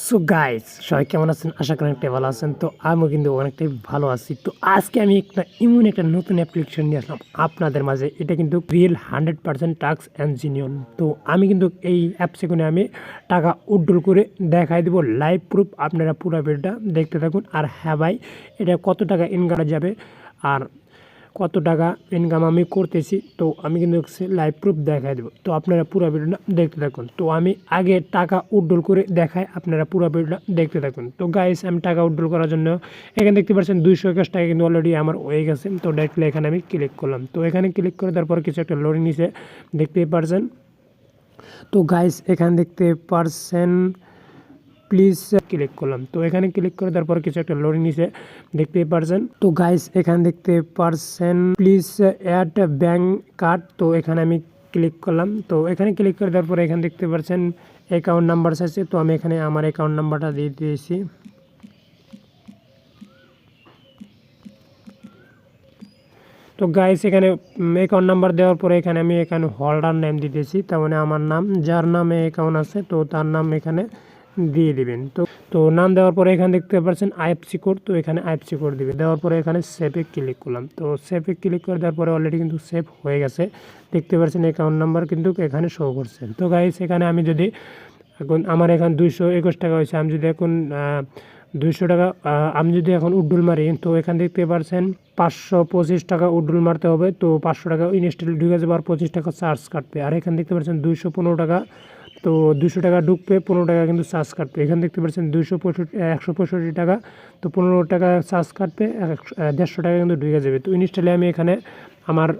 So guys সবাই কেমন আছেন? আশা করি অনেকটাই ভালো আছেন। তো আমিও কিন্তু অনেকটাই ভালো আছি। তো আজকে আমি একটা নতুন অ্যাপ্লিকেশন নিয়ে আসলাম আপনাদের মাঝে। এটা কিন্তু রিয়েল 100% টাস্ক অ্যান্ড জেনুইন। তো আমি কিন্তু এই অ্যাপসে করে আমি টাকা উইথড্রল করে দেখাই দেবো লাইভ প্রুফ। আপনারা পুরো ভিডিওটা দেখতে থাকুন। আর হ্যাঁ ভাই, এটা কত টাকা ইনকাম যাবে আর কত টাকা ইনকাম আমি করতেছি, তো আমি কিন্তু লাইভ প্রুফ দেখাই দেবো। তো আপনারা পুরো ভিডিওটা দেখতে থাকুন। তো আমি আগে টাকা উইথড্রল করে দেখাই, আপনারা পুরো ভিডিওটা দেখতে থাকুন। তো গাইস, আমি টাকা উইথড্রল করার জন্য এখানে দেখতে পাচ্ছেন 221 টাকা কিন্তু অলরেডি আমার হয়ে গেছে। তো ডাইরেক্টলি এখানে আমি ক্লিক করলাম। তো এখানে ক্লিক করে তারপর কিছু একটা লোডিং নিচে দেখতেই পারছেন। তো গাইস, এখানে দেখতে পারছেন প্লিজ ক্লিক করলাম। তো এখানে ক্লিক করে তারপর কিছু একটা লোডিং নিচে দেখতেই পারছেন। তো গাইস, এখানে দেখতে পারছেন প্লিজ অ্যাড ব্যাঙ্ক কার্ড। তো এখানে আমি ক্লিক করলাম। তো এখানে ক্লিক করে তারপরে এখানে দেখতে পারছেন অ্যাকাউন্ট নাম্বার আছে। তো আমি এখানে আমার অ্যাকাউন্ট নাম্বারটা দিয়ে দিয়েছি। তো গাইস, এখানে অ্যাকাউন্ট নাম্বার দেওয়ার পরে এখানে আমি হোল্ডার নেম দিতেছি, তার মানে আমার নাম, যার নামে অ্যাকাউন্ট আছে তো তার নাম এখানে দিয়ে দিবেন। তো নাম দেওয়ার পরে এখানে দেখতে পাচ্ছেন আইএফসি কোড। তো এখানে আইএফসি কোড দিবে, দেওয়ার পরে এখানে সেভে ক্লিক করলাম। তো সেভে ক্লিক করে দেওয়ার পরে অলরেডি কিন্তু সেভ হয়ে গেছে। দেখতে পাচ্ছেন অ্যাকাউন্ট নাম্বার কিন্তু এখানে শো করছে। তো গাইস, এখানে আমি যদি এখন আমার এখানে 221 টাকা হয়েছে, আমি যদি এখন 200 টাকা আমি যদি এখন উইথড্রল মারি, তো এখানে দেখতে পাচ্ছেন 525 টাকা উইথড্রল মারতে হবে। তো 500 টাকা ইনস্টল ঢুকে যাবে আর 25 টাকা চার্জ কাটবে। আর এখানে দেখতে পাচ্ছেন 215 টাকা। তো 200 টাকা ঢুকবে, 15 টাকা কিন্তু চার্জ কাটবে। এখানে দেখতে পাচ্ছেন 165 টাকা। তো 15 টাকা চার্জ কাটবে, 150 টাকা কিন্তু ঢুকে যাবে। তো ইনস্টলে আমি এখানে আমার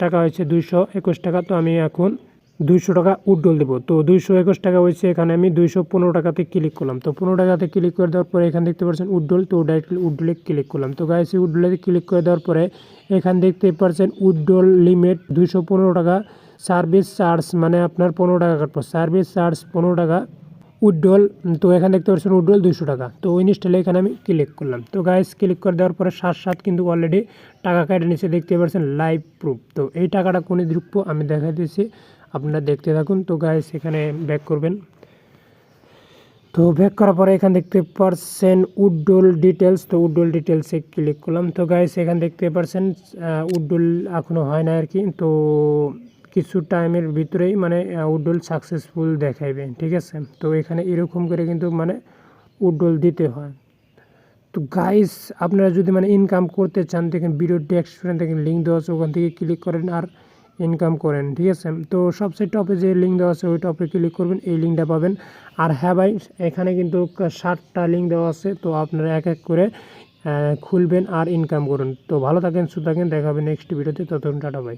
টাকা হয়েছে 221 টাকা। তো আমি এখন 200 টাকা উইথড্রল দেবো। তো 221 টাকা হয়েছে, এখানে আমি 215 টাকাতে ক্লিক করলাম। তো 15 টাকাতে ক্লিক করে দেওয়ার পরে এখানে দেখতে পাচ্ছেন উইথড্রল। তো ডাইরেক্টলি উইথড্রলে ক্লিক করলাম। তো গাইস, উইথড্রলে ক্লিক করে দেওয়ার পরে এখানে দেখতে পাচ্ছেন উইথড্রল লিমিট 215 টাকা। সার্ভিস চার্জ মানে আপনার 15 টাকা কাটবো, সার্ভিস চার্জ 15 টাকা উইথড্রল। তো এখানে দেখতে পাচ্ছেন উইথড্রল 200 টাকা। তো ইনস্টলে এখানে আমি ক্লিক করলাম। তো গাইস, ক্লিক করে দেওয়ার পরে সাথে কিন্তু অলরেডি টাকা কেটে নিচে দেখতে পাচ্ছেন লাইভ প্রুফ। তো এই টাকাটা কোনে ঢুকবো আমি দেখাই দিয়েছি, আপনারা দেখতে থাকুন। তো গাইস, এখানে ব্যাক করবেন। তো ব্যাক করার পরে এখানে দেখতে পাচ্ছেন উইথড্রল ডিটেলস। তো উইথড্রল ডিটেলসে ক্লিক করলাম। তো গাইস, এখানে দেখতে পাচ্ছেন উইথড্রল এখনও হয় না আর কি। তো কিছু টাইমের ভিতরেই মানে উইথড্রল সাকসেসফুল দেখাইবে, ঠিক আছে। তো এখানে এরকম করে কিন্তু মানে উইথড্রল দিতে হয়। তো গাইস, আপনারা যদি মানে ইনকাম করতে চান, দেখেন ভিডিও ডেসক্রিপশনে দেখেন লিঙ্ক দেওয়া আছে, ওখান থেকে ক্লিক করেন আর ইনকাম করেন, ঠিক আছে। তো সবচেয়ে টপে যে লিঙ্ক দেওয়া আছে ওই টপে ক্লিক করবেন, এই লিঙ্কটা পাবেন। আর হ্যাঁ ভাই, এখানে কিন্তু 7টা লিঙ্ক দেওয়া আছে। তো আপনারা এক এক করে খুলবেন আর ইনকাম করুন। তো ভালো থাকেন, সুস্থ থাকেন, দেখা হবে নেক্সট ভিডিওতে। ততক্ষণ টাটা ভাই।